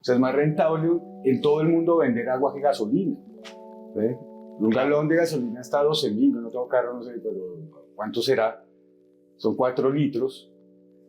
O sea, es más rentable en todo el mundo vender agua que gasolina. ¿Ve? Un galón de gasolina está a 12.000, no tengo carro, no sé, pero ¿cuánto será? Son 4 litros,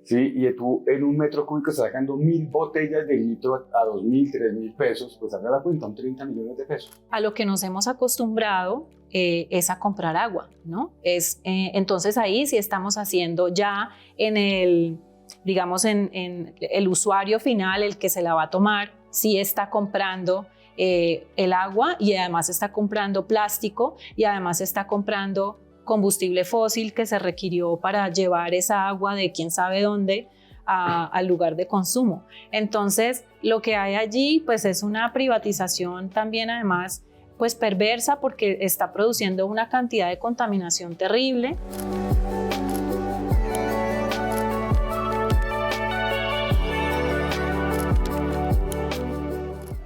¿sí? Y tú en un metro cúbico estás sacando 1.000 botellas de litro a 2.000, 3.000 pesos, pues haga la cuenta, son 30 millones de pesos. A lo que nos hemos acostumbrado es a comprar agua, ¿no? Entonces ahí sí estamos haciendo ya en el, digamos, en el usuario final, el que se la va a tomar, sí está comprando el agua y además está comprando plástico y además está comprando combustible fósil que se requirió para llevar esa agua de quién sabe dónde al lugar de consumo. Entonces, lo que hay allí pues es una privatización también además pues perversa porque está produciendo una cantidad de contaminación terrible.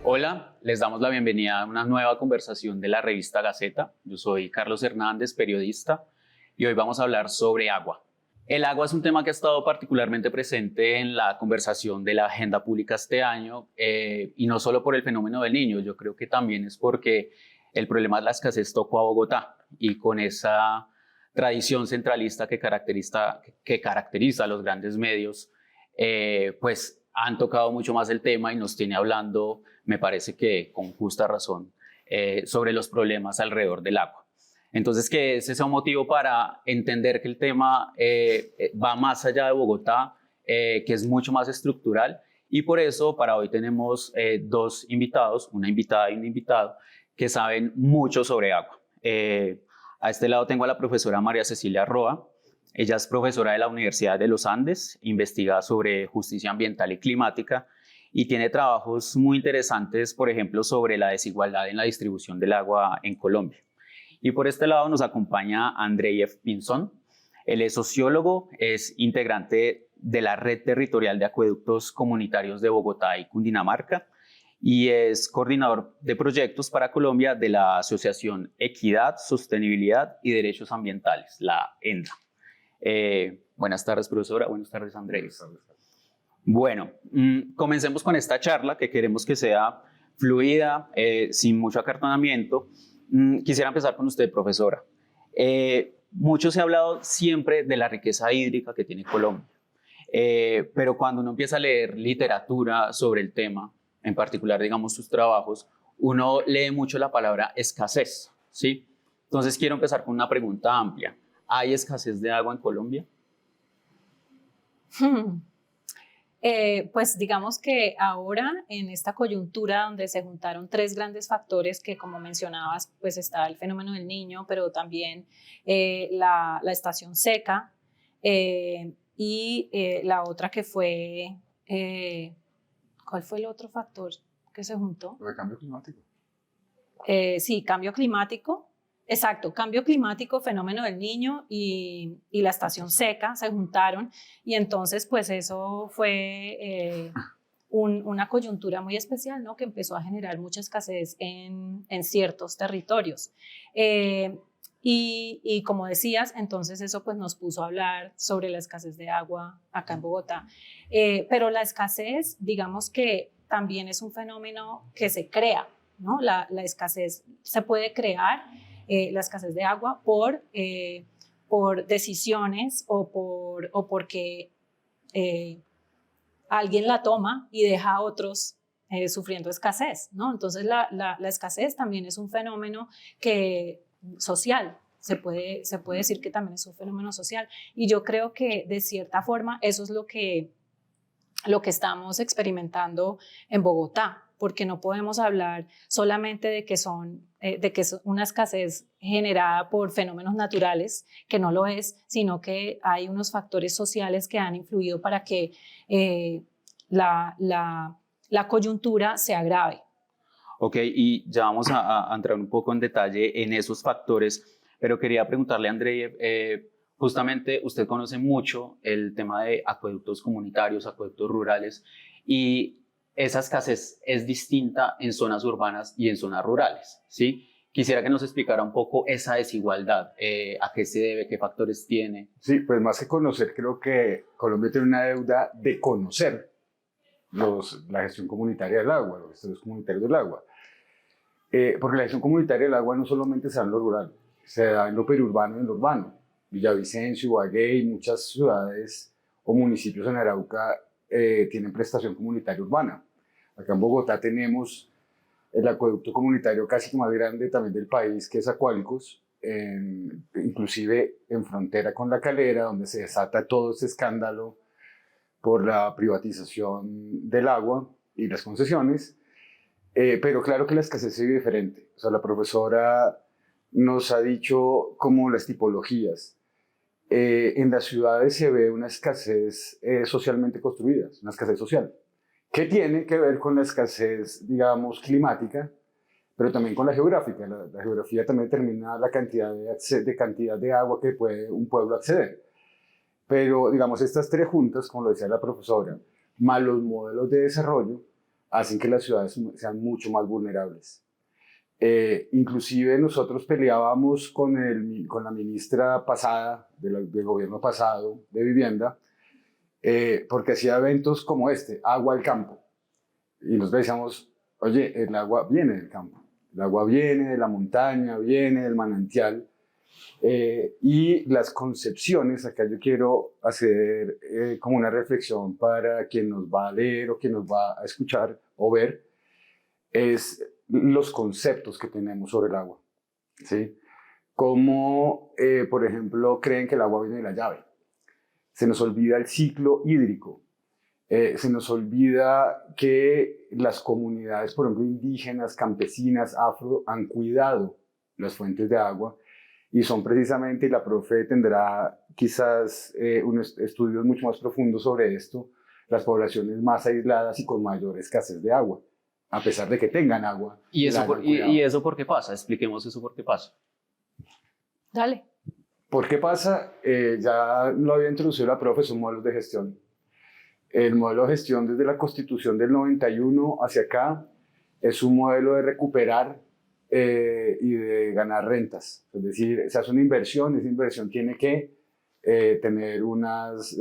Hola, les damos la bienvenida a una nueva conversación de la revista Gaceta. Yo soy Carlos Hernández, periodista, y hoy vamos a hablar sobre agua. El agua es un tema que ha estado particularmente presente en la conversación de la agenda pública este año, y no solo por el fenómeno del Niño, yo creo que también es porque el problema de la escasez tocó a Bogotá, y con esa tradición centralista que caracteriza a los grandes medios, pues han tocado mucho más el tema y nos tiene hablando, me parece que con justa razón, sobre los problemas alrededor del agua. Entonces, que ese sea un motivo para entender que el tema va más allá de Bogotá, que es mucho más estructural, y por eso para hoy tenemos dos invitados, una invitada y un invitado, que saben mucho sobre agua. A este lado tengo a la profesora María Cecilia Roa. Ella es profesora de la Universidad de los Andes, investiga sobre justicia ambiental y climática y tiene trabajos muy interesantes, por ejemplo, sobre la desigualdad en la distribución del agua en Colombia. Y por este lado nos acompaña Andreyev Pinzón. Él es sociólogo, es integrante de la Red Territorial de Acueductos Comunitarios de Bogotá y Cundinamarca y es coordinador de proyectos para Colombia de la Asociación Equidad, Sostenibilidad y Derechos Ambientales, la ENDA. Buenas tardes, profesora. Buenas tardes, Andrés. Bueno, comencemos con esta charla que queremos que sea fluida, sin mucho acartonamiento. Quisiera empezar con usted, profesora. Mucho se ha hablado siempre de la riqueza hídrica que tiene Colombia, pero cuando uno empieza a leer literatura sobre el tema, en particular, digamos, sus trabajos, uno lee mucho la palabra escasez, ¿sí? Entonces quiero empezar con una pregunta amplia. ¿Hay escasez de agua en Colombia? Pues digamos que ahora en esta coyuntura donde se juntaron tres grandes factores que como mencionabas pues está el fenómeno del Niño, pero también la estación seca y la otra que fue, ¿cuál fue el otro factor que se juntó? Lo de cambio climático. Sí, cambio climático. Exacto, cambio climático, fenómeno del Niño y la estación seca se juntaron y entonces pues eso fue una coyuntura muy especial, ¿no? Que empezó a generar mucha escasez en ciertos territorios. Y como decías, entonces eso pues nos puso a hablar sobre la escasez de agua acá en Bogotá. Pero la escasez, digamos que también es un fenómeno que se crea, ¿no? La escasez se puede crear. La escasez de agua por decisiones o porque alguien la toma y deja a otros sufriendo escasez, ¿no? Entonces la escasez también es un fenómeno social, se puede decir que también es un fenómeno social y yo creo que de cierta forma eso es lo que estamos experimentando en Bogotá, porque no podemos hablar solamente de que es una escasez generada por fenómenos naturales, que no lo es, sino que hay unos factores sociales que han influido para que la coyuntura se agrave. Ok, y ya vamos a entrar un poco en detalle en esos factores, pero quería preguntarle a André, justamente usted conoce mucho el tema de acueductos comunitarios, acueductos rurales, y esa escasez es distinta en zonas urbanas y en zonas rurales, ¿sí? Quisiera que nos explicara un poco esa desigualdad, a qué se debe, qué factores tiene. Sí, pues más que conocer, creo que Colombia tiene una deuda de conocer la gestión comunitaria del agua, los gestores comunitarios del agua. Porque la gestión comunitaria del agua no solamente se da en lo rural, se da en lo periurbano y en lo urbano. Villavicencio, Ibagué y muchas ciudades o municipios en Arauca tienen prestación comunitaria urbana. Acá en Bogotá tenemos el acueducto comunitario casi que más grande también del país, que es Acualcos, inclusive en frontera con La Calera, donde se desata todo este escándalo por la privatización del agua y las concesiones. Pero claro que la escasez se vive diferente. O sea, la profesora nos ha dicho como las tipologías. En las ciudades se ve una escasez socialmente construida, una escasez social, que tiene que ver con la escasez, digamos, climática, pero también con la geográfica. La geografía también determina la cantidad de agua que puede un pueblo acceder. Pero, digamos, estas tres juntas, como lo decía la profesora, más los modelos de desarrollo, hacen que las ciudades sean mucho más vulnerables. Inclusive nosotros peleábamos con la ministra pasada, del gobierno pasado de vivienda, porque hacía eventos como este, Agua al Campo. Y nos decíamos, oye, el agua viene del campo, el agua viene de la montaña, viene del manantial. Y las concepciones, acá yo quiero hacer como una reflexión para quien nos va a leer o quien nos va a escuchar o ver, es los conceptos que tenemos sobre el agua, ¿sí? Como, por ejemplo, creen que el agua viene de la llave. Se nos olvida el ciclo hídrico. Se nos olvida que las comunidades, por ejemplo, indígenas, campesinas, afro, han cuidado las fuentes de agua y son precisamente, y la profe tendrá quizás unos estudios mucho más profundos sobre esto, las poblaciones más aisladas y con mayor escasez de agua, a pesar de que tengan agua. ¿Y eso por qué pasa? Expliquemos eso por qué pasa. Dale. ¿Por qué pasa? Ya lo había introducido la profe, son modelos de gestión. El modelo de gestión desde la Constitución del 91 hacia acá es un modelo de recuperar y de ganar rentas. Es decir, se hace una inversión, esa inversión tiene que tener unas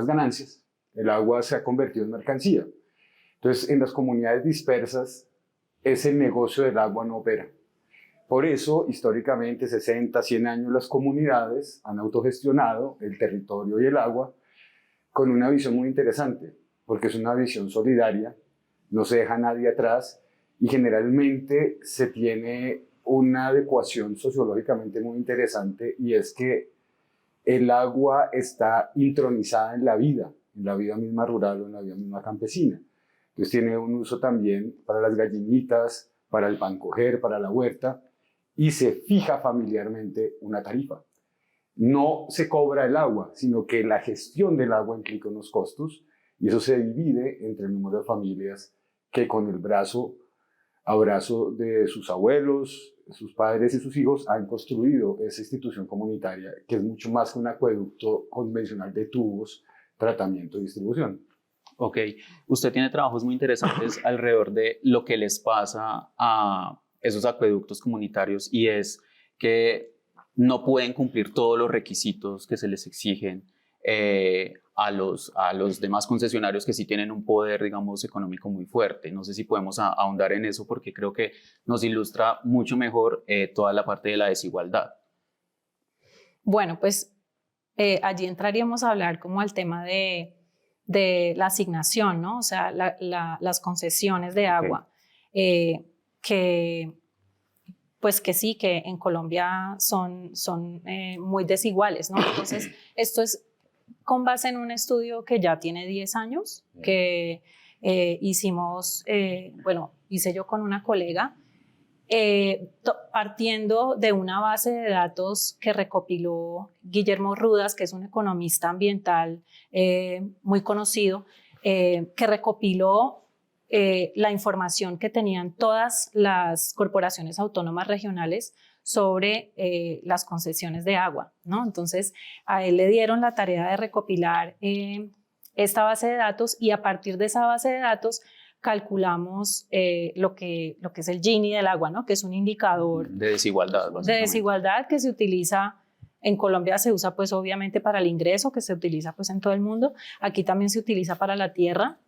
ganancias. El agua se ha convertido en mercancía. Entonces, en las comunidades dispersas, ese negocio del agua no opera. Por eso, históricamente, 60, 100 años, las comunidades han autogestionado el territorio y el agua con una visión muy interesante, porque es una visión solidaria, no se deja a nadie atrás y generalmente se tiene una adecuación sociológicamente muy interesante, y es que el agua está intronizada en la vida misma rural o en la vida misma campesina. Entonces tiene un uso también para las gallinitas, para el pan coger, para la huerta, y se fija familiarmente una tarifa. No se cobra el agua, sino que la gestión del agua implica unos costos, y eso se divide entre el número de familias que con el abrazo de sus abuelos, sus padres y sus hijos han construido esa institución comunitaria, que es mucho más que un acueducto convencional de tubos, tratamiento y distribución. Ok, usted tiene trabajos muy interesantes alrededor de lo que les pasa a esos acueductos comunitarios, y es que no pueden cumplir todos los requisitos que se les exigen a los demás concesionarios que sí tienen un poder, digamos, económico muy fuerte. No sé si podemos ahondar en eso, porque creo que nos ilustra mucho mejor toda la parte de la desigualdad. Bueno, pues allí entraríamos a hablar como al tema de la asignación, ¿no? O sea, las concesiones de agua, que sí, que en Colombia son muy desiguales, ¿no? Entonces, esto es con base en un estudio que ya tiene 10 años, que hice yo con una colega, partiendo de una base de datos que recopiló Guillermo Rudas, que es un economista ambiental muy conocido, que recopiló la información que tenían todas las corporaciones autónomas regionales sobre las concesiones de agua, ¿no? Entonces, a él le dieron la tarea de recopilar esta base de datos, y a partir de esa base de datos calculamos lo que es el Gini del agua, ¿no? Que es un indicador de desigualdad, de desigualdad que se utiliza. En Colombia se usa pues obviamente para el ingreso, que se utiliza pues en todo el mundo. Aquí también se utiliza para la tierra.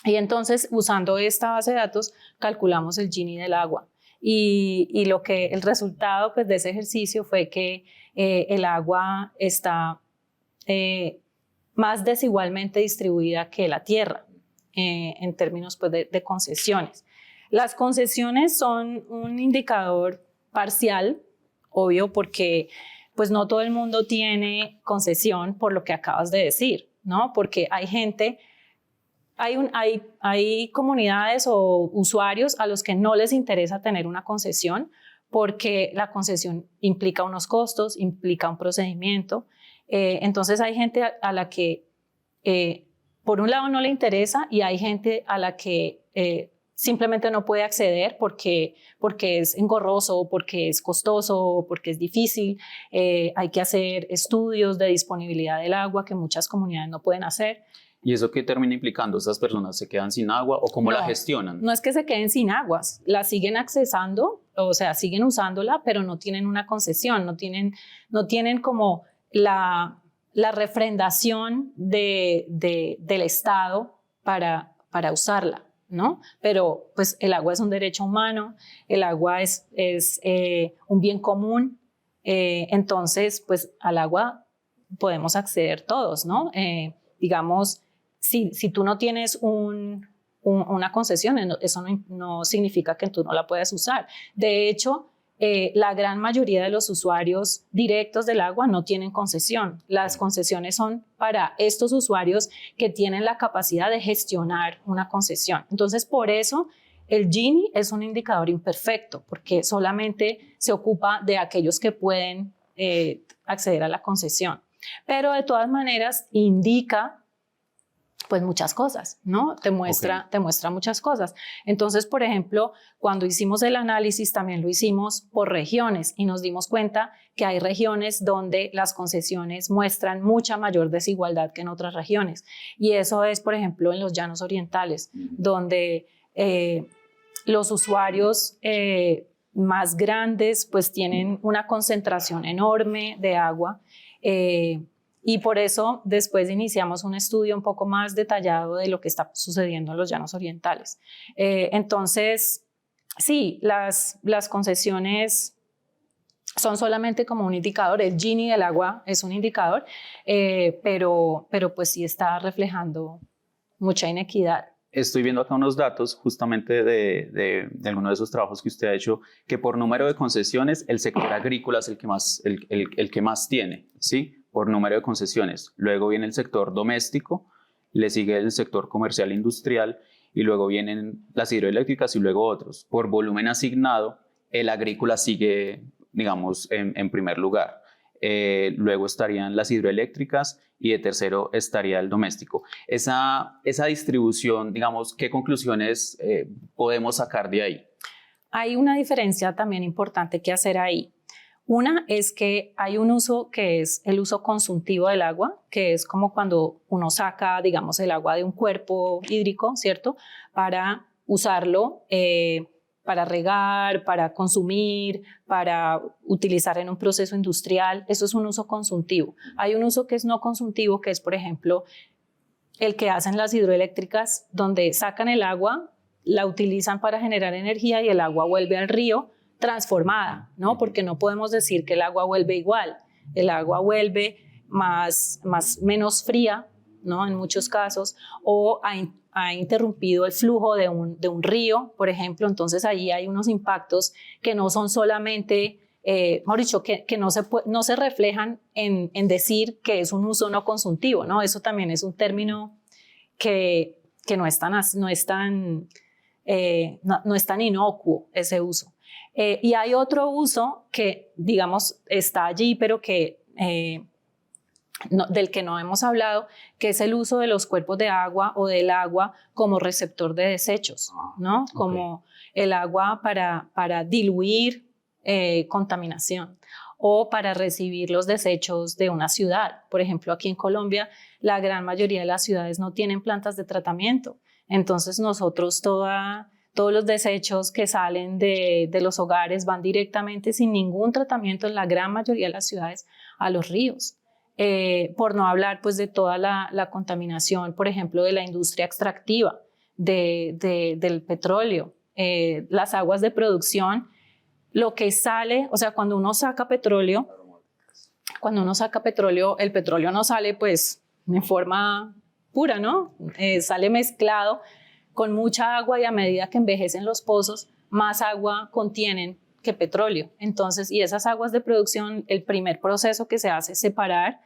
Y entonces, usando esta base de datos, calculamos el Gini del agua. Y el resultado pues, de ese ejercicio fue que el agua está más desigualmente distribuida que la tierra en términos pues, de concesiones. Las concesiones son un indicador parcial, obvio, porque pues, no todo el mundo tiene concesión por lo que acabas de decir, ¿no? Porque hay gente... Hay comunidades o usuarios a los que no les interesa tener una concesión porque la concesión implica unos costos, implica un procedimiento. Entonces hay gente a la que por un lado no le interesa y hay gente a la que simplemente no puede acceder porque es engorroso, porque es costoso, porque es difícil. Hay que hacer estudios de disponibilidad del agua que muchas comunidades no pueden hacer. ¿Y eso qué termina implicando? ¿Estas personas se quedan sin agua o cómo la gestionan? No es que se queden sin aguas, la siguen accesando, o sea, siguen usándola, pero no tienen una concesión, no tienen como la refrendación del Estado para usarla, ¿no? Pero pues el agua es un derecho humano, el agua es un bien común, entonces pues al agua podemos acceder todos, ¿no? Digamos, si tú no tienes una concesión, eso no significa que tú no la puedas usar. De hecho, la gran mayoría de los usuarios directos del agua no tienen concesión. Las concesiones son para estos usuarios que tienen la capacidad de gestionar una concesión. Entonces, por eso el Gini es un indicador imperfecto, porque solamente se ocupa de aquellos que pueden acceder a la concesión. Pero de todas maneras indica pues muchas cosas, ¿no? Te muestra muchas cosas. Entonces, por ejemplo, cuando hicimos el análisis también lo hicimos por regiones y nos dimos cuenta que hay regiones donde las concesiones muestran mucha mayor desigualdad que en otras regiones. Y eso es, por ejemplo, en los llanos orientales, donde los usuarios más grandes pues tienen una concentración enorme de agua. Y por eso después iniciamos un estudio un poco más detallado de lo que está sucediendo en los llanos orientales. Entonces, sí, las concesiones son solamente como un indicador. El Gini del agua es un indicador, pero pues sí está reflejando mucha inequidad. Estoy viendo acá unos datos justamente de alguno de esos trabajos que usted ha hecho, que por número de concesiones el sector agrícola es el que más tiene, ¿sí? Por número de concesiones. Luego viene el sector doméstico, le sigue el sector comercial e industrial y luego vienen las hidroeléctricas y luego otros. Por volumen asignado, el agrícola sigue, digamos, en primer lugar. Luego estarían las hidroeléctricas y de tercero estaría el doméstico. Esa distribución, digamos, ¿qué conclusiones podemos sacar de ahí? Hay una diferencia también importante que hacer ahí. Una es que hay un uso que es el uso consultivo del agua, que es como cuando uno saca, digamos, el agua de un cuerpo hídrico, ¿cierto? Para usarlo, para regar, para consumir, para utilizar en un proceso industrial. Eso es un uso consultivo. Hay un uso que es no consultivo, que es, por ejemplo, el que hacen las hidroeléctricas, donde sacan el agua, la utilizan para generar energía y el agua vuelve al río transformada, ¿no? Porque no podemos decir que el agua vuelve igual. El agua vuelve menos fría, ¿no? En muchos casos, o ha interrumpido el flujo de un río, por ejemplo. Entonces ahí hay unos impactos que no son solamente, mejor dicho, que no se reflejan en decir que es un uso no consultivo, ¿no? Eso también es un término que no es tan inocuo, ese uso. Y hay otro uso que, digamos, está allí, pero que del que no hemos hablado, que es el uso de los cuerpos de agua o del agua como receptor de desechos, ¿no? Como el agua para diluir contaminación o para recibir los desechos de una ciudad. Por ejemplo, aquí en Colombia, la gran mayoría de las ciudades no tienen plantas de tratamiento. Entonces nosotros todos los desechos que salen de los hogares van directamente sin ningún tratamiento en la gran mayoría de las ciudades a los ríos. Por no hablar pues de toda la contaminación, por ejemplo, de la industria extractiva. del petróleo. Las aguas de producción, lo que sale, o sea, cuando uno saca petróleo, el petróleo no sale pues en forma pura, ¿no? Sale mezclado con mucha agua y a medida que envejecen los pozos, más agua contienen que petróleo. Entonces, y esas aguas de producción, el primer proceso que se hace es separar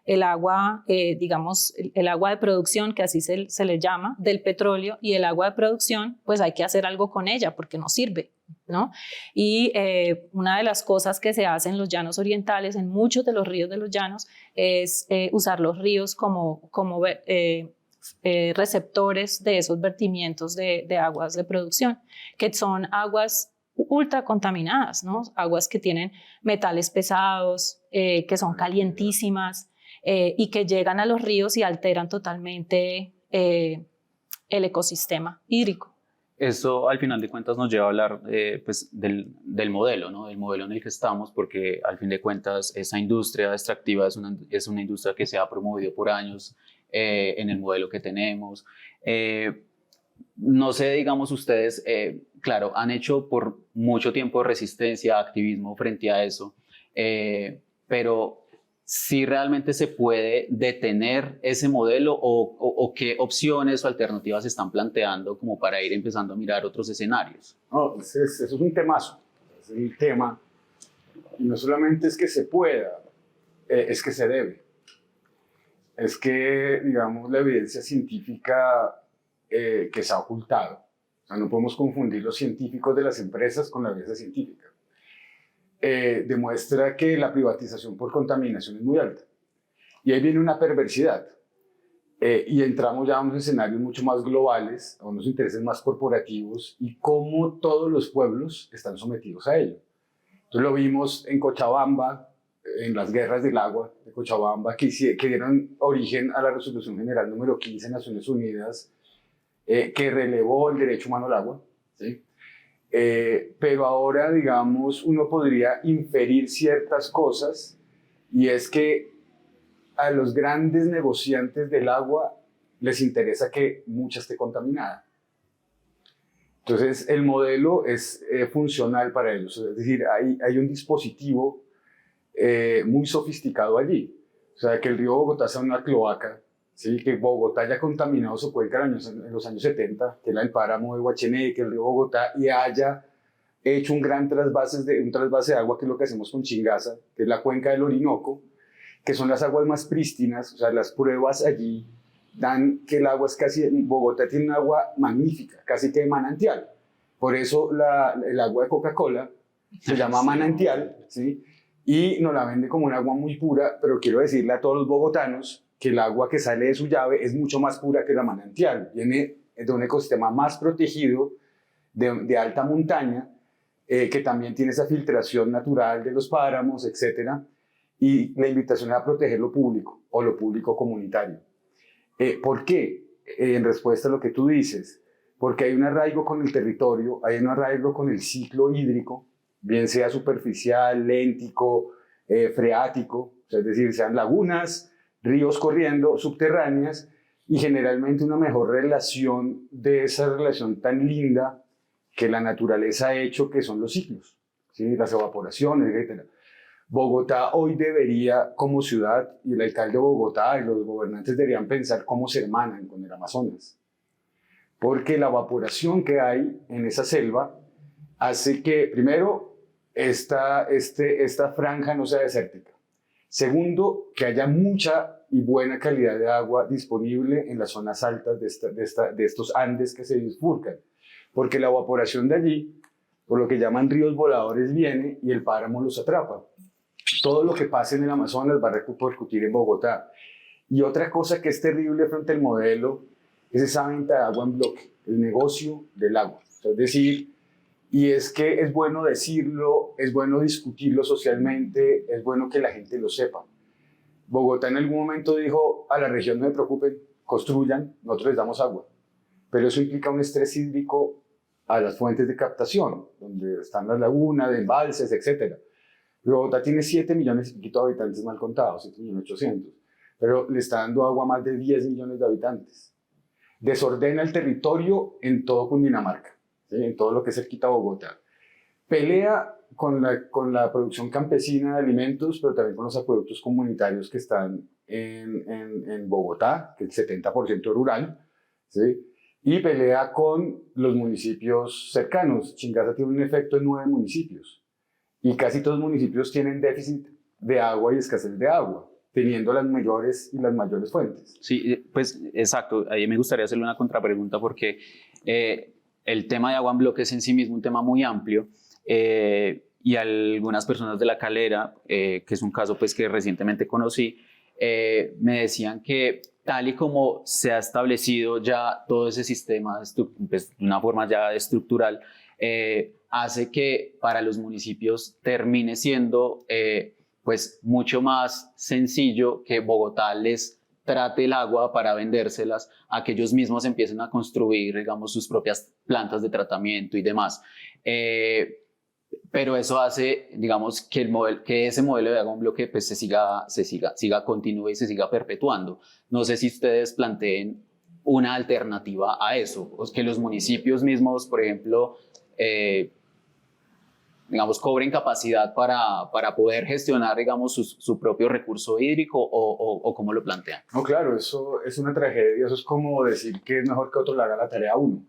el agua, digamos, el agua de producción, que así se le llama, del petróleo, y el agua de producción, pues hay que hacer algo con ella porque no sirve, ¿no? Y una de las cosas que se hace en los llanos orientales, en muchos de los ríos de los llanos, es usar los ríos como receptores de esos vertimientos de aguas de producción, que son aguas ultra contaminadas, ¿no? Aguas que tienen metales pesados, que son calientísimas y que llegan a los ríos y alteran totalmente el ecosistema hídrico. Eso al final de cuentas nos lleva a hablar pues del modelo, ¿no? Del modelo en el que estamos, porque al fin de cuentas esa industria extractiva es una industria que se ha promovido por años en el modelo que tenemos. No sé, digamos ustedes, claro, han hecho por mucho tiempo resistencia, activismo frente a eso, pero si realmente se puede detener ese modelo o qué opciones o alternativas se están planteando como para ir empezando a mirar otros escenarios. No, eso es un temazo, es un tema, y no solamente es que se pueda, es que se debe. Es que, digamos, la evidencia científica que se ha ocultado. O sea, no podemos confundir los científicos de las empresas con la evidencia científica. Demuestra que la privatización por contaminación es muy alta. Y ahí viene una perversidad. Y entramos ya a unos escenarios mucho más globales, a unos intereses más corporativos y cómo todos los pueblos están sometidos a ello. Entonces lo vimos en Cochabamba, en las guerras del agua de Cochabamba, que dieron origen a la Resolución General número 15 de Naciones Unidas, que relevó el derecho humano al agua, ¿sí? Pero ahora, digamos, uno podría inferir ciertas cosas, y es que a los grandes negociantes del agua les interesa que mucha esté contaminada. Entonces, el modelo es funcional para ellos, es decir, hay un dispositivo muy sofisticado allí. O sea, que el río Bogotá sea una cloaca, ¿sí? Que Bogotá haya contaminado su cuenca en los años 70, que era el páramo de Guachené, el río Bogotá, y haya hecho un gran trasvase de agua, que es lo que hacemos con Chingaza, que es la cuenca del Orinoco, que son las aguas más prístinas. O sea, las pruebas allí dan que el agua es casi, Bogotá tiene un agua magnífica, casi que de manantial. Por eso el agua de Coca-Cola se llama manantial, ¿sí? Y nos la vende como un agua muy pura, pero quiero decirle a todos los bogotanos que el agua que sale de su llave es mucho más pura que la manantial. Viene de un ecosistema más protegido, de alta montaña, que también tiene esa filtración natural de los páramos, etc. Y la invitación es a proteger lo público o lo público comunitario. ¿Por qué? En respuesta a lo que tú dices, porque hay un arraigo con el territorio, hay un arraigo con el ciclo hídrico, bien sea superficial, léntico, freático, o sea, es decir, sean lagunas, ríos corriendo, subterráneas, y generalmente una mejor relación de esa relación tan linda que la naturaleza ha hecho, que son los ciclos, ¿sí? Las evaporaciones, etc. Bogotá hoy debería, como ciudad, y el alcalde de Bogotá y los gobernantes deberían pensar cómo se hermanan con el Amazonas, porque la evaporación que hay en esa selva hace que, primero, esta franja no sea desértica. Segundo, que haya mucha y buena calidad de agua disponible en las zonas altas de estos Andes que se bifurcan, porque la evaporación de allí, por lo que llaman ríos voladores, viene y el páramo los atrapa. Todo lo que pase en el Amazonas va a repercutir en Bogotá. Y otra cosa que es terrible frente al modelo es esa venta de agua en bloque, el negocio del agua. O sea, es decir, y es que es bueno decirlo, es bueno discutirlo socialmente, es bueno que la gente lo sepa. Bogotá en algún momento dijo a la región: no se preocupen, construyan, nosotros les damos agua. Pero eso implica un estrés hídrico a las fuentes de captación, donde están las lagunas, de embalses, etc. Bogotá tiene 7 millones y poquito de habitantes mal contados, 7.800.000, pero le está dando agua a más de 10 millones de habitantes. desordena el territorio en todo Cundinamarca, ¿sí? En todo lo que es cerquita a Bogotá. Pelea con la producción campesina de alimentos, pero también con los acueductos comunitarios que están en Bogotá, que es el 70% rural, ¿sí? Y pelea con los municipios cercanos. Chingaza tiene un efecto en 9 municipios y casi todos los municipios tienen déficit de agua y escasez de agua, teniendo las mayores fuentes. Sí, pues exacto. Ahí me gustaría hacerle una contrapregunta porque el tema de agua en bloque es en sí mismo un tema muy amplio. Y algunas personas de La Calera, que es un caso pues, que recientemente conocí, me decían que tal y como se ha establecido ya todo ese sistema pues, de una forma ya estructural, hace que para los municipios termine siendo pues, mucho más sencillo que Bogotá les trate el agua para vendérselas a que ellos mismos empiecen a construir, digamos, sus propias plantas de tratamiento y demás. Pero eso hace, digamos, que ese modelo de agua en bloque pues, continúe y se siga perpetuando. No sé si ustedes planteen una alternativa a eso, o que los municipios mismos, por ejemplo, digamos, cobren capacidad para poder gestionar, digamos, su propio recurso hídrico o cómo lo plantean. No, claro, eso es una tragedia. Eso es como decir que es mejor que otro le haga la tarea a uno.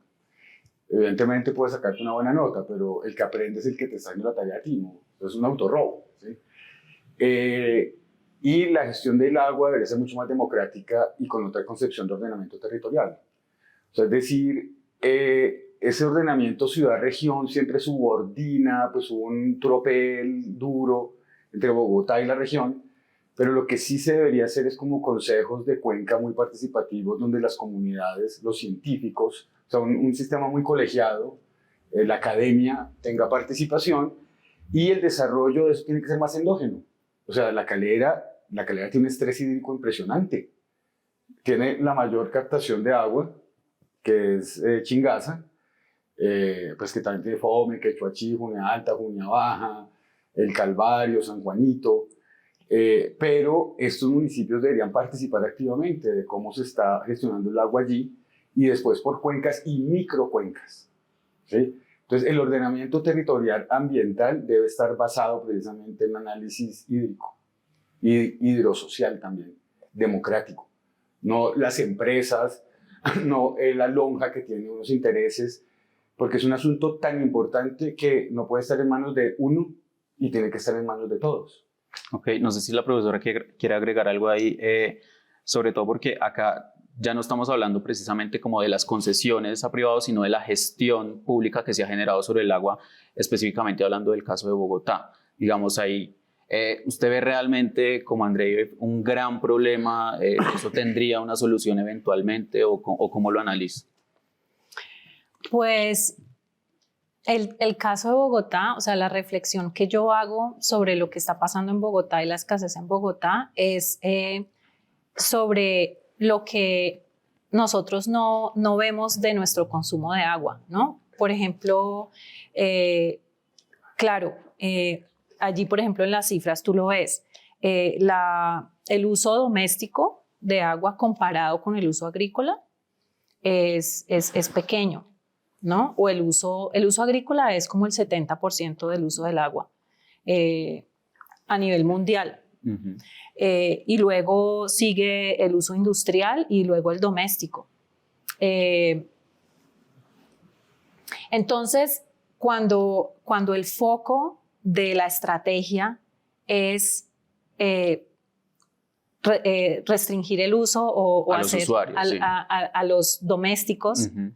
Evidentemente puedes sacarte una buena nota, pero el que aprende es el que te está haciendo la tarea a ti, ¿no? Es un autorrobo, ¿sí? Y la gestión del agua debería ser mucho más democrática y con otra concepción de ordenamiento territorial. O sea, es decir, ese ordenamiento ciudad-región siempre subordina, pues hubo un tropel duro entre Bogotá y la región, pero lo que sí se debería hacer es como consejos de cuenca muy participativos donde las comunidades, los científicos, o sea, un sistema muy colegiado, la academia tenga participación y el desarrollo de eso tiene que ser más endógeno. O sea, la calera tiene un estrés hídrico impresionante. Tiene la mayor captación de agua, que es Chingaza, pues que también tiene Fome, Quechuachí, Junia Alta, Junia Baja, El Calvario, San Juanito. Pero estos municipios deberían participar activamente de cómo se está gestionando el agua allí y después por cuencas y microcuencas, ¿sí? Entonces, el ordenamiento territorial ambiental debe estar basado precisamente en un análisis hídrico y hidrosocial también, democrático. No las empresas, no la lonja que tiene unos intereses, porque es un asunto tan importante que no puede estar en manos de uno y tiene que estar en manos de todos. Ok, no sé si la profesora quiere agregar algo ahí, sobre todo porque acá ya no estamos hablando precisamente como de las concesiones a privados, sino de la gestión pública que se ha generado sobre el agua, específicamente hablando del caso de Bogotá. Digamos ahí, ¿usted ve realmente, como André, un gran problema? ¿Eso tendría una solución eventualmente o cómo lo analiza? Pues el caso de Bogotá, o sea, la reflexión que yo hago sobre lo que está pasando en Bogotá y la escasez en Bogotá es sobre lo que nosotros no vemos de nuestro consumo de agua, ¿no? Por ejemplo, claro, allí, por ejemplo, en las cifras tú lo ves, el uso doméstico de agua comparado con el uso agrícola es pequeño, ¿no? O el uso agrícola es como el 70% del uso del agua a nivel mundial. Uh-huh. Y luego sigue el uso industrial y luego el doméstico. Entonces, cuando el foco de la estrategia es restringir el uso o a hacer los usuarios, sí. a los domésticos, Uh-huh.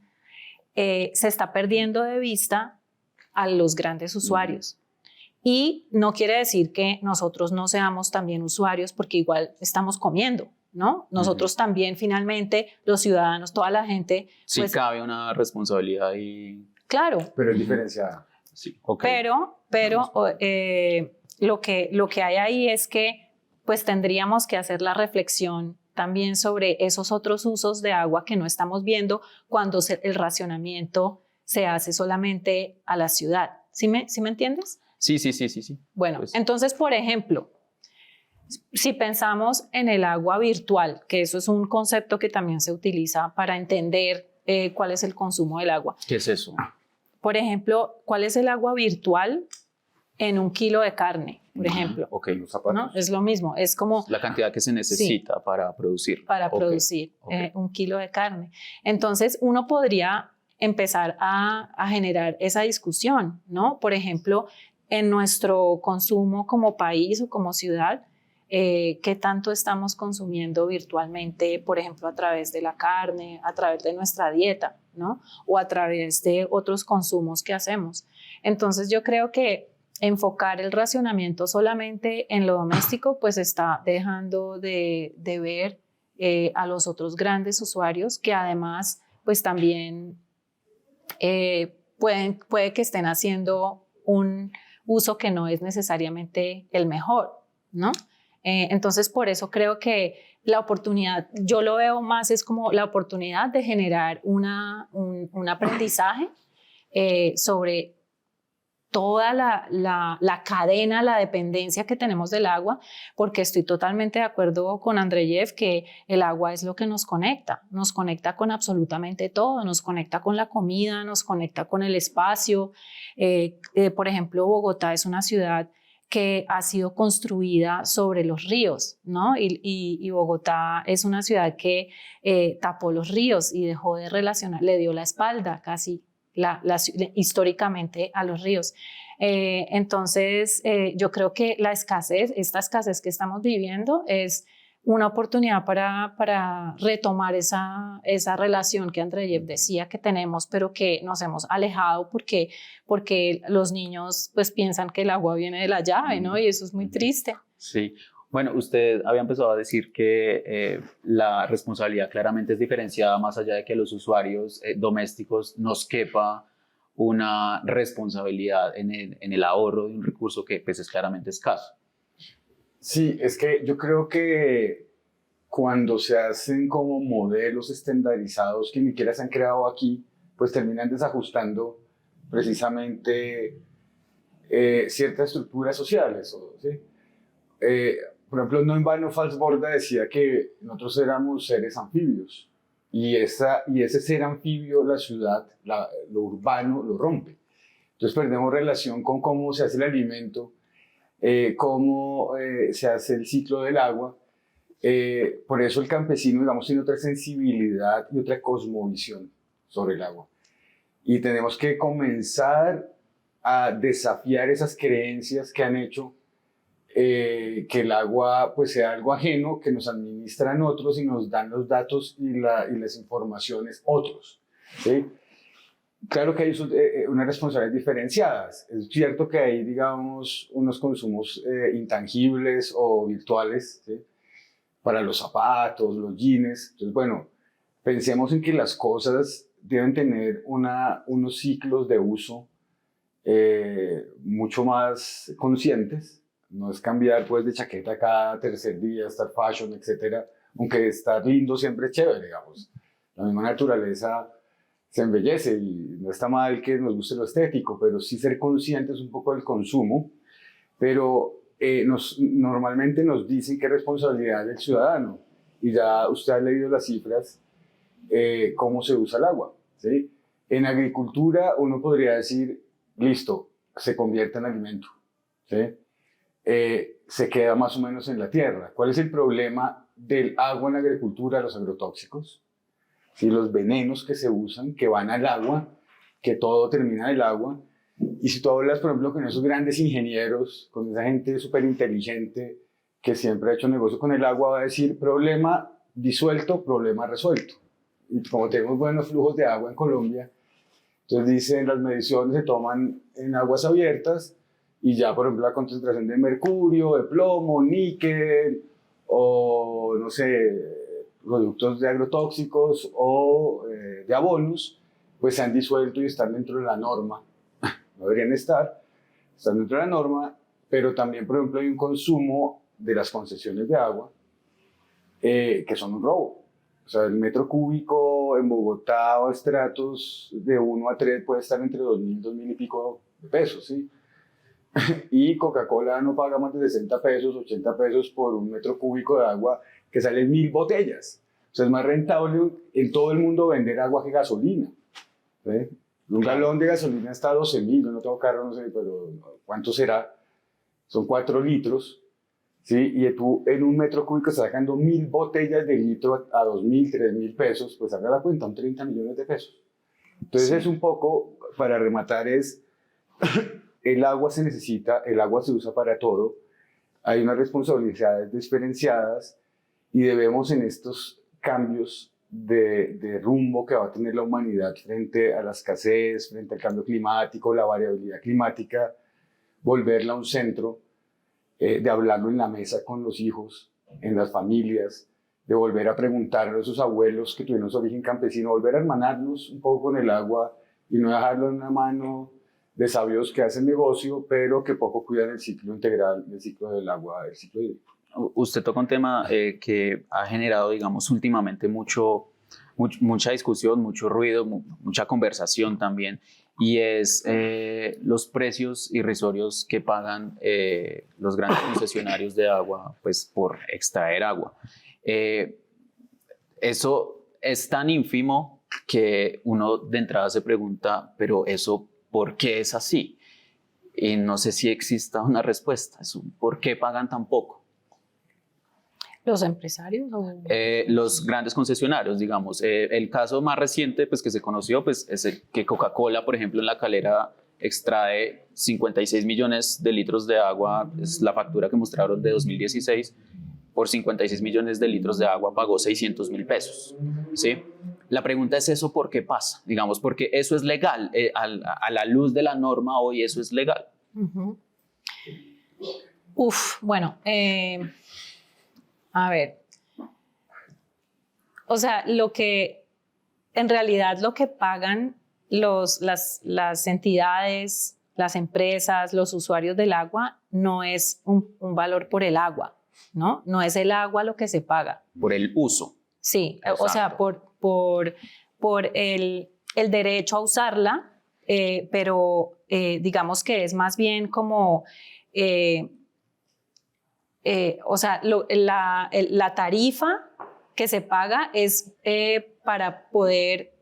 Se está perdiendo de vista a los grandes usuarios. Y no quiere decir que nosotros no seamos también usuarios, porque igual estamos comiendo, ¿no? Nosotros también, finalmente, los ciudadanos, toda la gente... Sí, pues, cabe una responsabilidad y... Claro. Pero es diferenciada. Sí, okay. Pero lo que hay ahí es que pues tendríamos que hacer la reflexión también sobre esos otros usos de agua que no estamos viendo cuando el racionamiento se hace solamente a la ciudad. ¿Sí me entiendes? Sí. Bueno, pues. Entonces, por ejemplo, Si pensamos en el agua virtual, que eso es un concepto que también se utiliza para entender cuál es el consumo del agua. ¿Qué es eso? Por ejemplo, ¿cuál es el agua virtual en 1 kilo de carne, por ejemplo? Ok, Los zapatos. ¿No? Es lo mismo, es como la cantidad que se necesita para producir. para Ok, producir ok. 1 kilo de carne. Entonces, uno podría empezar a generar esa discusión, ¿no? Por ejemplo, en nuestro consumo como país o como ciudad, ¿qué tanto estamos consumiendo virtualmente, por ejemplo, a través de la carne, a través de nuestra dieta, ¿no? O a través de otros consumos que hacemos? Entonces, yo creo que enfocar el racionamiento solamente en lo doméstico, pues está dejando de ver a los otros grandes usuarios que además, pues también puede que estén haciendo un uso que no es necesariamente el mejor, ¿no? Entonces, por eso creo que la oportunidad, yo lo veo más, es como la oportunidad de generar un aprendizaje sobre toda la cadena, la dependencia que tenemos del agua, porque estoy totalmente de acuerdo con Andreyev que el agua es lo que nos conecta con absolutamente todo, nos conecta con la comida, nos conecta con el espacio. Por ejemplo, Bogotá es una ciudad que ha sido construida sobre los ríos, ¿no? Y Bogotá es una ciudad que tapó los ríos y dejó de relacionar, le dio la espalda casi históricamente a los ríos. Entonces, yo creo que esta escasez que estamos viviendo es una oportunidad para retomar esa relación que Andreyev decía que tenemos, pero que nos hemos alejado porque los niños pues piensan que el agua viene de la llave, ¿no? Y eso es muy triste. Sí. Bueno, usted había empezado a decir que la responsabilidad claramente es diferenciada más allá de que los usuarios domésticos nos quepa una responsabilidad en el ahorro de un recurso que pues, es claramente escaso. Sí, es que yo creo que cuando se hacen como modelos estandarizados que ni siquiera se han creado aquí, pues terminan desajustando precisamente ciertas estructuras sociales. ¿Sí? Por ejemplo, no en vano Falsborda decía que nosotros éramos seres anfibios y ese ser anfibio, la ciudad, lo urbano, lo rompe. Entonces perdemos relación con cómo se hace el alimento, cómo se hace el ciclo del agua. Por eso el campesino, digamos, tiene otra sensibilidad y otra cosmovisión sobre el agua. Y tenemos que comenzar a desafiar esas creencias que han hecho que el agua pues, sea algo ajeno, que nos administran otros y nos dan los datos y las informaciones otros. ¿Sí? Claro que hay unas responsabilidades diferenciadas. Es cierto que hay, digamos, unos consumos intangibles o virtuales, ¿sí? Para los zapatos, los jeans. Entonces, bueno, pensemos en que las cosas deben tener unos ciclos de uso mucho más conscientes. No es cambiar pues de chaqueta cada tercer día, estar fashion, etcétera. Aunque estar lindo siempre es chévere, digamos. La misma naturaleza se embellece y no está mal que nos guste lo estético, pero sí ser conscientes un poco del consumo. Pero normalmente nos dicen que es responsabilidad del ciudadano. Y ya usted ha leído las cifras, cómo se usa el agua. ¿Sí? En agricultura uno podría decir, listo, se convierte en alimento. ¿Sí? Se queda más o menos en la tierra. ¿Cuál es el problema del agua en la agricultura? Los agrotóxicos, ¿sí? Los venenos que se usan, que van al agua, que todo termina en el agua. Y si tú hablas, por ejemplo, con esos grandes ingenieros, con esa gente súper inteligente que siempre ha hecho negocio con el agua, va a decir problema disuelto, problema resuelto. Y como tenemos buenos flujos de agua en Colombia, entonces dicen las mediciones se toman en aguas abiertas y ya, por ejemplo, la concentración de mercurio, de plomo, níquel o, no sé, productos de agrotóxicos o de abonos, pues se han disuelto y están dentro de la norma. No deberían están dentro de la norma, pero también, por ejemplo, hay un consumo de las concesiones de agua que son un robo. O sea, el metro cúbico en Bogotá o estratos de 1 a 3 puede estar entre 2.000 y pico de pesos, ¿sí? y Coca-Cola no paga más de 60 pesos, 80 pesos por un metro cúbico de agua que salen 1000 botellas. O sea, es más rentable en todo el mundo vender agua que gasolina. ¿Sí? Un galón de gasolina está a 12.000, yo no tengo carro, no sé, pero ¿cuánto será? Son 4 litros. ¿Sí? Y tú en un metro cúbico estás sacando 1000 botellas de litro a 2.000, 3.000 pesos, pues haga la cuenta, son 30 millones de pesos. Entonces Sí. es un poco, para rematar, es el agua se necesita, el agua se usa para todo, hay unas responsabilidades diferenciadas y debemos en estos cambios de rumbo que va a tener la humanidad frente a la escasez, frente al cambio climático, la variabilidad climática, volverla a un centro, de hablarlo en la mesa con los hijos, en las familias, de volver a preguntar a esos abuelos que tuvieron su origen campesino, volver a hermanarnos un poco con el agua y no dejarlo en una mano de sabios que hacen negocio, pero que poco cuidan el ciclo integral, el ciclo del agua, el ciclo hídrico. Usted toca un tema que ha generado, digamos, últimamente mucha discusión, mucho ruido, mucha conversación también, y es los precios irrisorios que pagan los grandes concesionarios de agua, pues, por extraer agua. Eso es tan ínfimo que uno de entrada se pregunta, pero eso, ¿por qué es así? Y no sé si exista una respuesta. ¿Por qué pagan tan poco? ¿Los empresarios? Los grandes concesionarios, digamos. El caso más reciente pues, que se conoció pues, es el que Coca-Cola, por ejemplo, en La Calera extrae 56 millones de litros de agua, es la factura que mostraron de 2016, por 56 millones de litros de agua pagó 600.000 pesos, ¿sí? La pregunta es eso, ¿por qué pasa? Digamos, porque eso es legal, a la luz de la norma hoy eso es legal. Uh-huh. Bueno, a ver, o sea, en realidad lo que pagan las entidades, las empresas, los usuarios del agua, no es un valor por el agua, ¿no? No es el agua lo que se paga. Por el uso. Sí, Exacto. O sea, por el derecho a usarla, pero digamos que es más bien como... o sea, la tarifa que se paga es para poder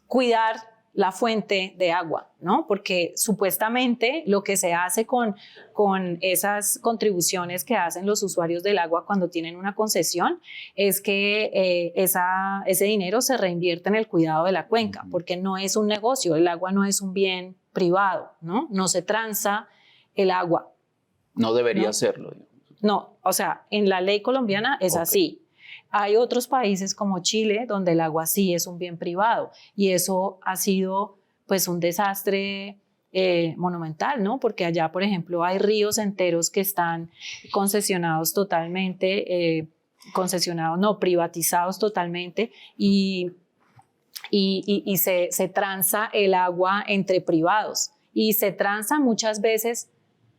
cuidar la fuente de agua, ¿no? Porque supuestamente lo que se hace con esas contribuciones que hacen los usuarios del agua cuando tienen una concesión es que ese dinero se reinvierte en el cuidado de la cuenca, porque no es un negocio, el agua no es un bien privado, ¿no? No se transa el agua. No debería serlo. No, o sea, en la ley colombiana es así. Hay otros países como Chile donde el agua sí es un bien privado y eso ha sido pues un desastre monumental, ¿no? Porque allá, por ejemplo, hay ríos enteros que están concesionados totalmente, privatizados totalmente y se transa el agua entre privados y se transa muchas veces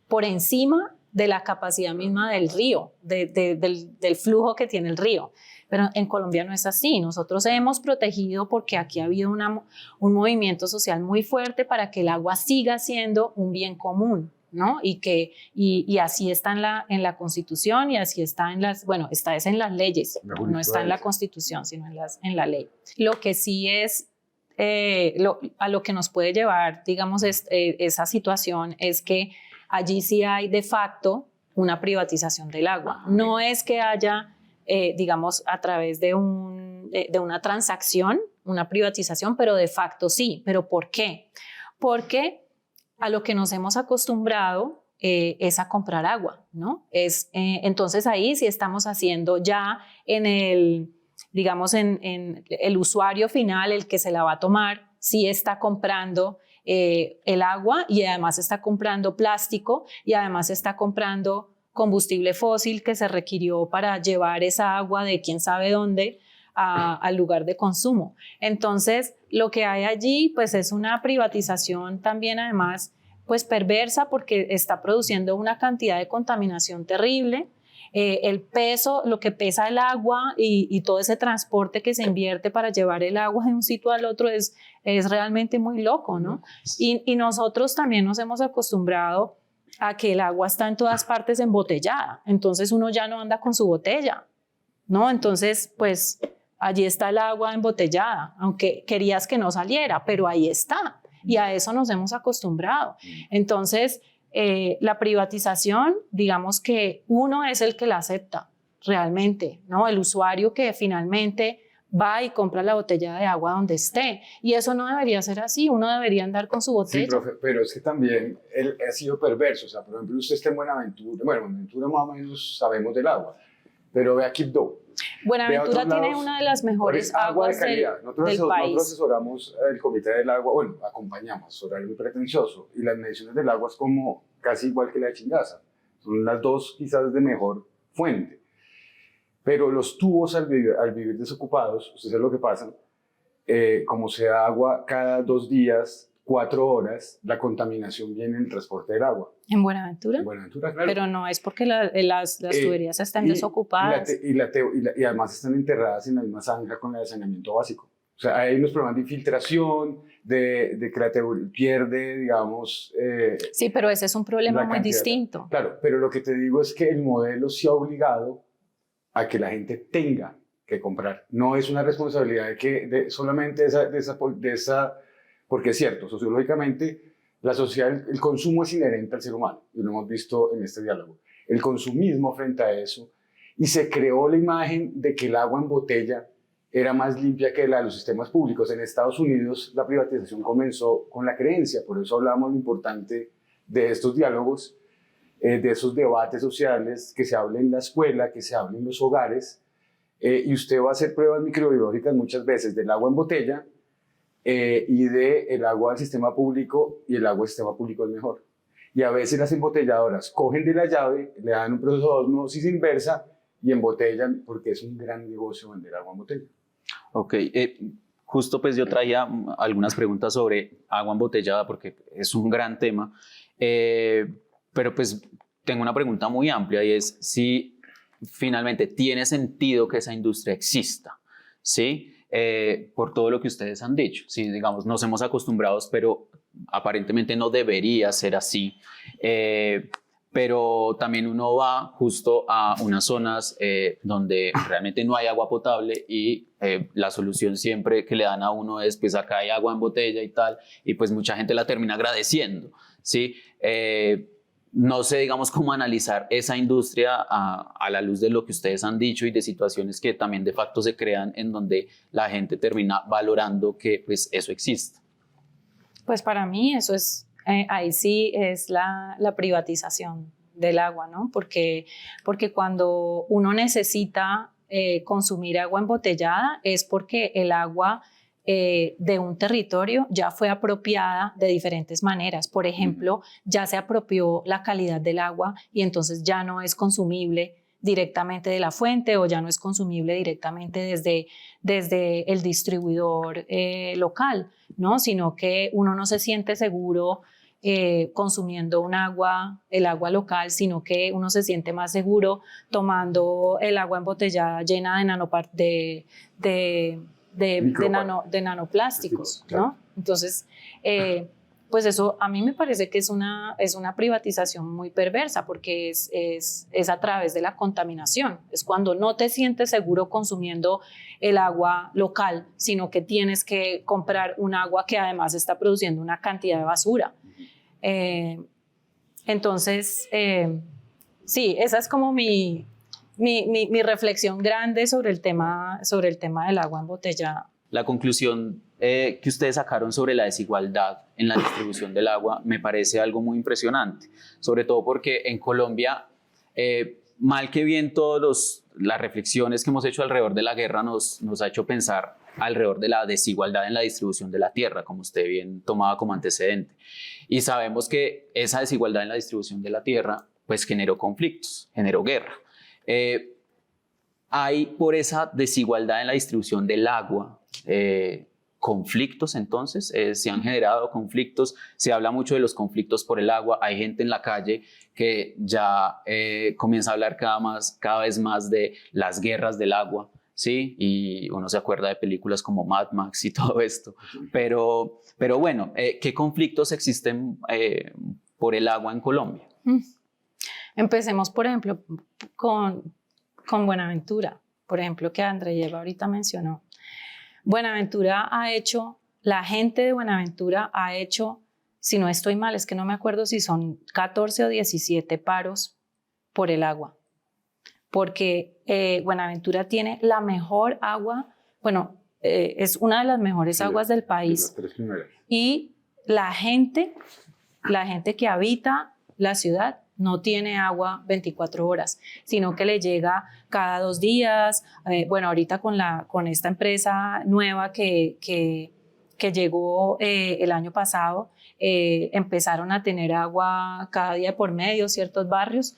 por encima de la capacidad misma del río, del flujo que tiene el río. Pero en Colombia no es así. Nosotros hemos protegido porque aquí ha habido un movimiento social muy fuerte para que el agua siga siendo un bien común, ¿no? Y así está en la Constitución y así está está en las leyes, no está en la Constitución, sino en la ley. Lo que sí es, a lo que nos puede llevar, digamos, esa situación es que allí sí hay de facto una privatización del agua. No es que haya, digamos, a través de una transacción, una privatización, pero de facto sí. ¿Pero por qué? Porque a lo que nos hemos acostumbrado es a comprar agua, ¿no? Entonces ahí sí estamos haciendo ya digamos, en el usuario final, el que se la va a tomar, sí está comprando el agua y además está comprando plástico y además está comprando combustible fósil que se requirió para llevar esa agua de quién sabe dónde al lugar de consumo. Entonces, lo que hay allí pues es una privatización también además pues perversa porque está produciendo una cantidad de contaminación terrible. El peso, lo que pesa el agua y todo ese transporte que se invierte para llevar el agua de un sitio al otro es realmente muy loco, ¿no? Y nosotros también nos hemos acostumbrado a que el agua está en todas partes embotellada. Entonces uno ya no anda con su botella, ¿no? Entonces, pues allí está el agua embotellada, aunque querías que no saliera, pero ahí está. Y a eso nos hemos acostumbrado. Entonces, la privatización, digamos que uno es el que la acepta realmente, ¿no? El usuario que finalmente va y compra la botella de agua donde esté. Y eso no debería ser así, uno debería andar con su botella. Sí, profe, pero es que también él ha sido perverso. O sea, por ejemplo, usted está en Buenaventura. Bueno, Buenaventura más o menos sabemos del agua, pero ve a Quibdó. Buenaventura tiene una de las mejores aguas de calidad. Nosotros del país. Nosotros asesoramos el Comité del Agua, bueno, acompañamos, asesorar muy pretencioso, y las mediciones del agua es como casi igual que la de Chingaza. Son las dos quizás de mejor fuente. Pero los tubos al vivir desocupados, usted sabe lo que pasa, como se da agua cada 2 días, 4 horas, la contaminación viene en el transporte del agua. ¿En Buenaventura? En Buenaventura, claro. Pero no es porque las tuberías están desocupadas. Y además están enterradas en la misma zanja con el saneamiento básico. O sea, hay unos problemas de infiltración, de que la teoría pierde, digamos... sí, pero ese es un problema muy distinto. Claro, pero lo que te digo es que el modelo se ha obligado a que la gente tenga que comprar. No es una responsabilidad solamente de esa... Porque es cierto, sociológicamente, la sociedad, el consumo es inherente al ser humano, y lo hemos visto en este diálogo. El consumismo frente a eso, y se creó la imagen de que el agua en botella era más limpia que la de los sistemas públicos. En Estados Unidos la privatización comenzó con la creencia, por eso hablamos lo importante de estos diálogos, de esos debates sociales, que se hable en la escuela, que se hable en los hogares, y usted va a hacer pruebas microbiológicas muchas veces del agua en botella, y del agua del sistema público, y el agua del sistema público es mejor. Y a veces las embotelladoras cogen de la llave, le dan un proceso de osmosis inversa y embotellan, porque es un gran negocio vender agua en botella. Ok, justo pues yo traía algunas preguntas sobre agua embotellada porque es un gran tema, pero pues tengo una pregunta muy amplia, y es si finalmente tiene sentido que esa industria exista, ¿sí? Por todo lo que ustedes han dicho. Sí, digamos, nos hemos acostumbrado, pero aparentemente no debería ser así. Pero también uno va justo a unas zonas donde realmente no hay agua potable, y la solución siempre que le dan a uno es, pues acá hay agua en botella y tal, y pues mucha gente la termina agradeciendo, ¿sí? No sé, digamos, cómo analizar esa industria a la luz de lo que ustedes han dicho y de situaciones que también de facto se crean en donde la gente termina valorando que pues eso existe. Pues para mí eso es, ahí sí es la privatización del agua, ¿no? Porque cuando uno necesita consumir agua embotellada es porque el agua de un territorio ya fue apropiada de diferentes maneras. Por ejemplo, ya se apropió la calidad del agua y entonces ya no es consumible directamente de la fuente, o ya no es consumible directamente desde el distribuidor local, ¿no? Sino que uno no se siente seguro consumiendo el agua local, sino que uno se siente más seguro tomando el agua embotellada llena de nanoplásticos, ¿no? Claro. Entonces, pues eso a mí me parece que es una privatización muy perversa, porque es a través de la contaminación. Es cuando no te sientes seguro consumiendo el agua local, sino que tienes que comprar un agua que además está produciendo una cantidad de basura. Entonces, sí, esa es como mi reflexión grande sobre el tema del agua embotellada. La conclusión que ustedes sacaron sobre la desigualdad en la distribución del agua me parece algo muy impresionante, sobre todo porque en Colombia, mal que bien, todas las reflexiones que hemos hecho alrededor de la guerra nos ha hecho pensar alrededor de la desigualdad en la distribución de la tierra, como usted bien tomaba como antecedente. Y sabemos que esa desigualdad en la distribución de la tierra pues generó conflictos, generó guerra. Hay por esa desigualdad en la distribución del agua conflictos, entonces se han generado conflictos, se habla mucho de los conflictos por el agua, hay gente en la calle que ya comienza a hablar cada vez más de las guerras del agua, ¿sí? Y uno se acuerda de películas como Mad Max y todo esto, pero bueno, ¿qué conflictos existen por el agua en Colombia? Empecemos, por ejemplo, con Buenaventura, por ejemplo, que Andreyeva ahorita mencionó. Buenaventura ha hecho, la gente de Buenaventura ha hecho, si no estoy mal, es que no me acuerdo si son 14 o 17 paros por el agua, porque Buenaventura tiene la mejor agua, bueno, es una de las mejores aguas del país. Y la gente que habita la ciudad no tiene agua 24 horas, sino que le llega cada 2 días. Bueno, ahorita con esta empresa nueva que llegó el año pasado, empezaron a tener agua cada día por medio, ciertos barrios,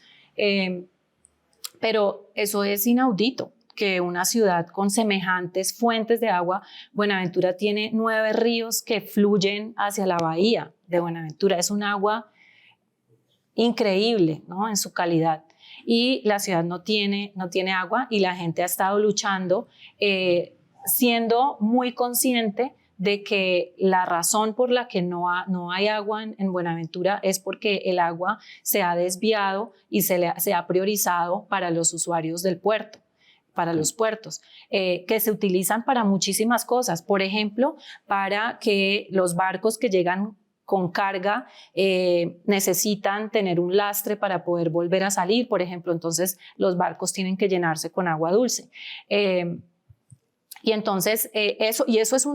pero eso es inaudito, que una ciudad con semejantes fuentes de agua. Buenaventura tiene 9 ríos que fluyen hacia la bahía de Buenaventura. Es un agua increíble, ¿no?, en su calidad. Y la ciudad no tiene agua, y la gente ha estado luchando, siendo muy consciente de que la razón por la que no hay agua en Buenaventura es porque el agua se ha desviado y se ha priorizado para los usuarios del puerto, para los puertos, que se utilizan para muchísimas cosas. Por ejemplo, para que los barcos que llegan con carga necesitan tener un lastre para poder volver a salir, por ejemplo. Entonces los barcos tienen que llenarse con agua dulce. Y entonces eso es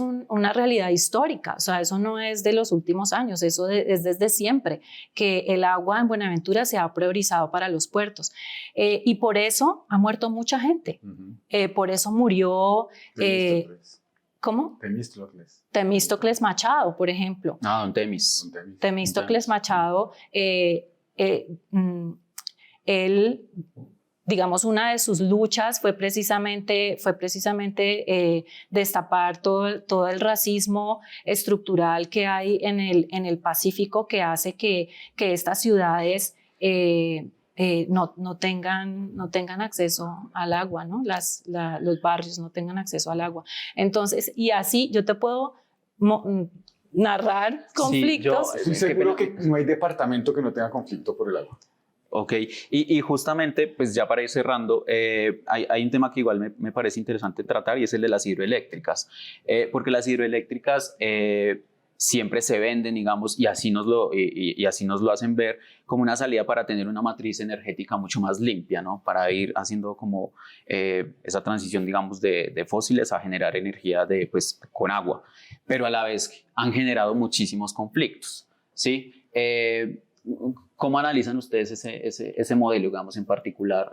una realidad histórica, o sea, eso no es de los últimos años, eso es desde siempre, que el agua en Buenaventura se ha priorizado para los puertos. Y por eso ha muerto mucha gente. Por eso murió... ¿Cómo? Temístocles Machado, por ejemplo. Don Temis. Temístocles Machado, él, digamos, una de sus luchas fue precisamente destapar todo el racismo estructural que hay en el Pacífico, que hace que estas ciudades no tengan acceso al agua, ¿no? Los barrios no tengan acceso al agua. Entonces, y así yo te puedo narrar conflictos. Estoy seguro que no hay departamento que no tenga conflicto por el agua. Ok, y justamente, pues ya para ir cerrando, hay un tema que igual me parece interesante tratar, y es el de las hidroeléctricas, porque las hidroeléctricas siempre se venden, digamos, y así nos lo hacen ver como una salida para tener una matriz energética mucho más limpia, ¿no? Para ir haciendo como esa transición, digamos, de fósiles a generar energía con agua, pero a la vez han generado muchísimos conflictos, ¿sí? ¿Cómo analizan ustedes ese modelo, digamos, en particular?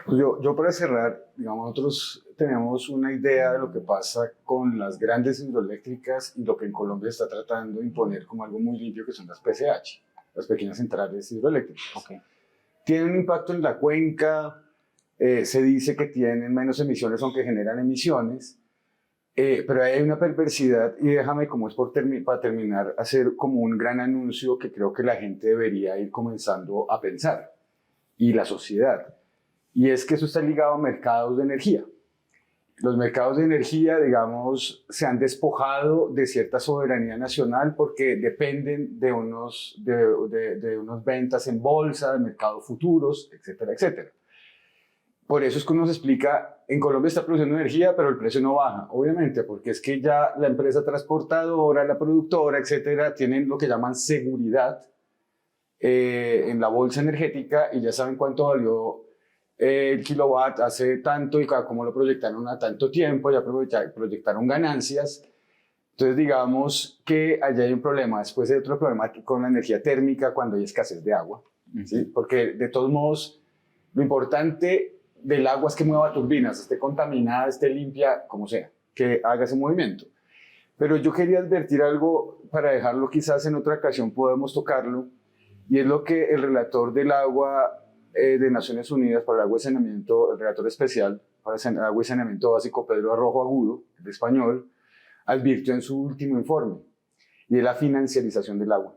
Yo para cerrar, digamos, nosotros tenemos una idea de lo que pasa con las grandes hidroeléctricas y lo que en Colombia está tratando de imponer como algo muy limpio, que son las PCH, las pequeñas centrales hidroeléctricas. Okay. Tienen un impacto en la cuenca, se dice que tienen menos emisiones aunque generan emisiones, pero hay una perversidad, y déjame, como es para terminar, hacer como un gran anuncio que creo que la gente debería ir comenzando a pensar, y la sociedad, y es que eso está ligado a mercados de energía. Los mercados de energía, digamos, se han despojado de cierta soberanía nacional porque dependen de unos ventas en bolsa, de mercados futuros, etcétera, etcétera. Por eso es que uno se explica, en Colombia está produciendo energía, pero el precio no baja, obviamente, porque es que ya la empresa transportadora, la productora, etcétera, tienen lo que llaman seguridad en la bolsa energética, y ya saben cuánto valió el kilowatt hace tanto y cómo lo proyectaron a tanto tiempo, ya proyectaron ganancias. Entonces, digamos que allá hay un problema. Después hay otro problema con la energía térmica cuando hay escasez de agua, ¿sí? Porque de todos modos, lo importante del agua es que mueva turbinas, esté contaminada, esté limpia, como sea, que haga ese movimiento. Pero yo quería advertir algo para dejarlo, quizás en otra ocasión podemos tocarlo, y es lo que el relator del agua de Naciones Unidas para el agua y saneamiento, el relator especial para el agua y saneamiento básico, Pedro Arrojo Agudo, de español, advirtió en su último informe, y es la financiarización del agua.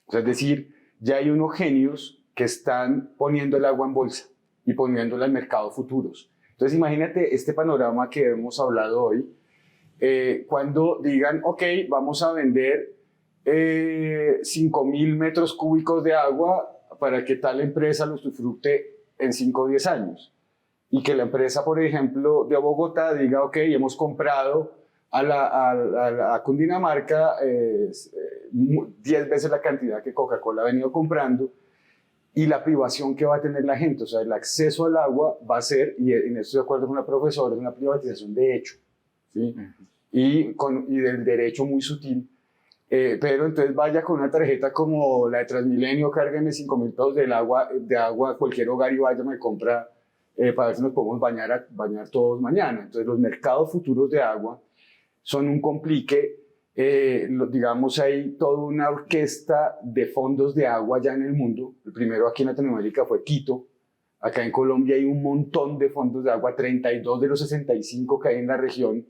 O sea, es decir, ya hay unos genios que están poniendo el agua en bolsa y poniéndola en mercados futuros. Entonces, imagínate este panorama que hemos hablado hoy, cuando digan, ok, vamos a vender 5.000 metros cúbicos de agua para que tal empresa lo usufructe en 5 o 10 años. Y que la empresa, por ejemplo, de Bogotá diga, ok, hemos comprado a Cundinamarca 10 veces la cantidad que Coca-Cola ha venido comprando, y la privación que va a tener la gente, o sea, el acceso al agua va a ser, y en esto estoy de acuerdo con la profesora, es una privatización de hecho, ¿sí? Y del derecho muy sutil. Pero entonces vaya con una tarjeta como la de Transmilenio, cárgueme 5.000 pesos de agua a cualquier hogar y vaya me compra para ver si nos podemos bañar todos mañana. Entonces los mercados futuros de agua son un complique. Digamos, hay toda una orquesta de fondos de agua ya en el mundo. El primero aquí en Latinoamérica fue Quito. Acá en Colombia hay un montón de fondos de agua, 32 de los 65 que hay en la región.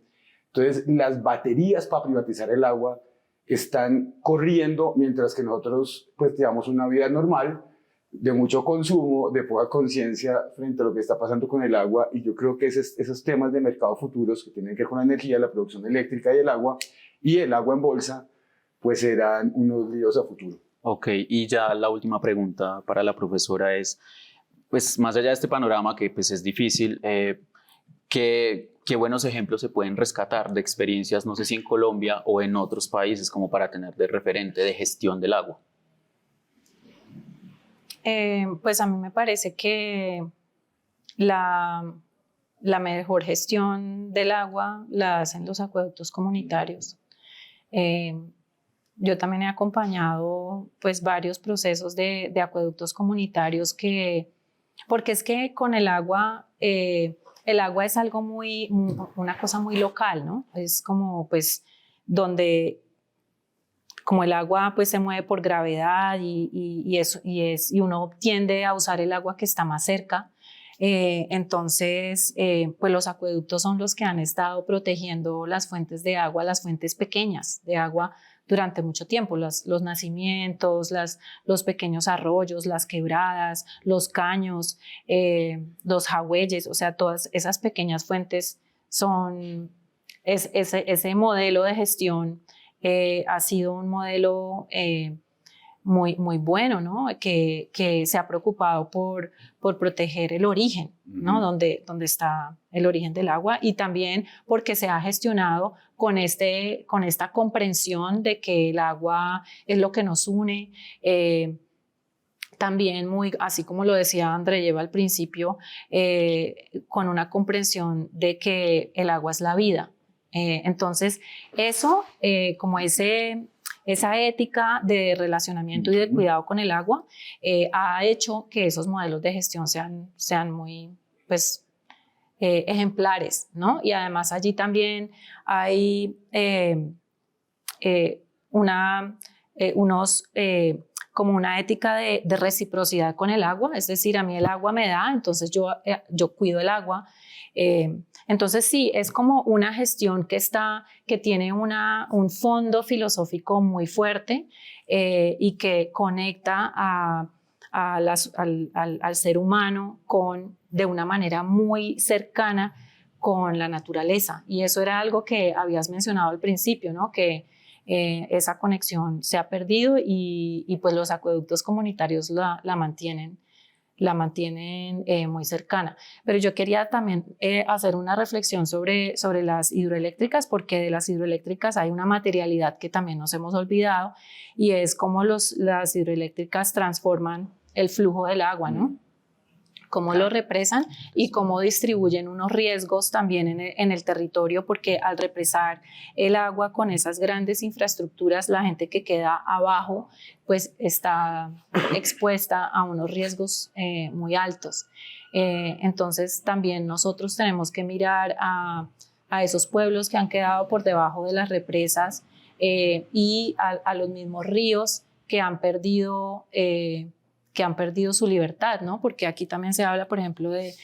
Entonces las baterías para privatizar el agua están corriendo, mientras que nosotros pues llevamos una vida normal, de mucho consumo, de poca conciencia frente a lo que está pasando con el agua. Y yo creo que esos temas de mercados futuros que tienen que ver con la energía, la producción eléctrica y el agua en bolsa, pues serán unos líos a futuro. Ok, y ya la última pregunta para la profesora es, pues más allá de este panorama que pues es difícil, ¿qué buenos ejemplos se pueden rescatar de experiencias, no sé si en Colombia o en otros países, como para tener de referente de gestión del agua? Pues a mí me parece que la mejor gestión del agua la hacen los acueductos comunitarios. Yo también he acompañado pues varios procesos de acueductos comunitarios porque es que con el agua es algo una cosa muy local, ¿no? Es como pues como el agua pues se mueve por gravedad y uno tiende a usar el agua que está más cerca. Entonces, pues los acueductos son los que han estado protegiendo las fuentes de agua, las fuentes pequeñas de agua durante mucho tiempo, los nacimientos, los pequeños arroyos, las quebradas, los caños, los jagüeyes, o sea, todas esas pequeñas fuentes ese modelo de gestión ha sido un modelo muy, muy bueno, ¿no? Que se ha preocupado por proteger el origen, ¿no? Donde está el origen del agua, y también porque se ha gestionado con esta comprensión de que el agua es lo que nos une. También así como lo decía André lleva al principio, con una comprensión de que el agua es la vida. Entonces, eso, como esa ética de relacionamiento y de cuidado con el agua, ha hecho que esos modelos de gestión sean muy, pues, ejemplares, ¿no? Y además allí también hay como una ética de reciprocidad con el agua, es decir, a mí el agua me da, entonces yo cuido el agua. Entonces sí, es como una gestión que tiene un fondo filosófico muy fuerte y que conecta al ser humano de una manera muy cercana con la naturaleza. Y eso era algo que habías mencionado al principio, ¿no? Que esa conexión se ha perdido y pues los acueductos comunitarios la mantienen muy cercana. Pero yo quería también hacer una reflexión sobre las hidroeléctricas, porque de las hidroeléctricas hay una materialidad que también nos hemos olvidado, y es cómo las hidroeléctricas transforman el flujo del agua, ¿no? Cómo lo represan y cómo distribuyen unos riesgos también en el territorio, porque al represar el agua con esas grandes infraestructuras, la gente que queda abajo pues está expuesta a unos riesgos muy altos. Entonces también nosotros tenemos que mirar a esos pueblos que han quedado por debajo de las represas y a los mismos ríos que han perdido su libertad, ¿no? Porque aquí también se habla, por ejemplo, de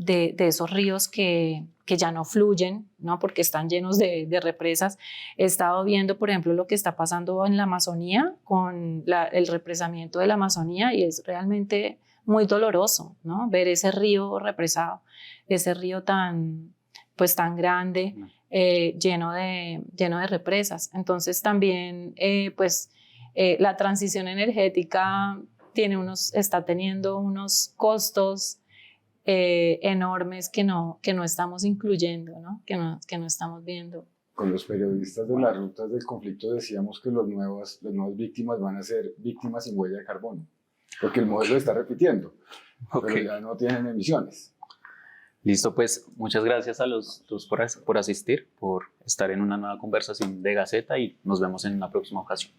esos ríos que ya no fluyen, ¿no? Porque están llenos de represas. He estado viendo, por ejemplo, lo que está pasando en la Amazonía con el represamiento de la Amazonía, y es realmente muy doloroso, ¿no? Ver ese río represado, ese río tan lleno de represas. Entonces también, La transición energética está teniendo unos costos enormes que no estamos incluyendo, ¿no? Que no estamos viendo. Con los periodistas de las rutas del conflicto decíamos que las nuevas víctimas van a ser víctimas sin huella de carbono, porque el modelo está repitiendo, pero ya no tienen emisiones. Listo, pues muchas gracias a los dos por asistir, por estar en una nueva conversación de Gaceta y nos vemos en una próxima ocasión.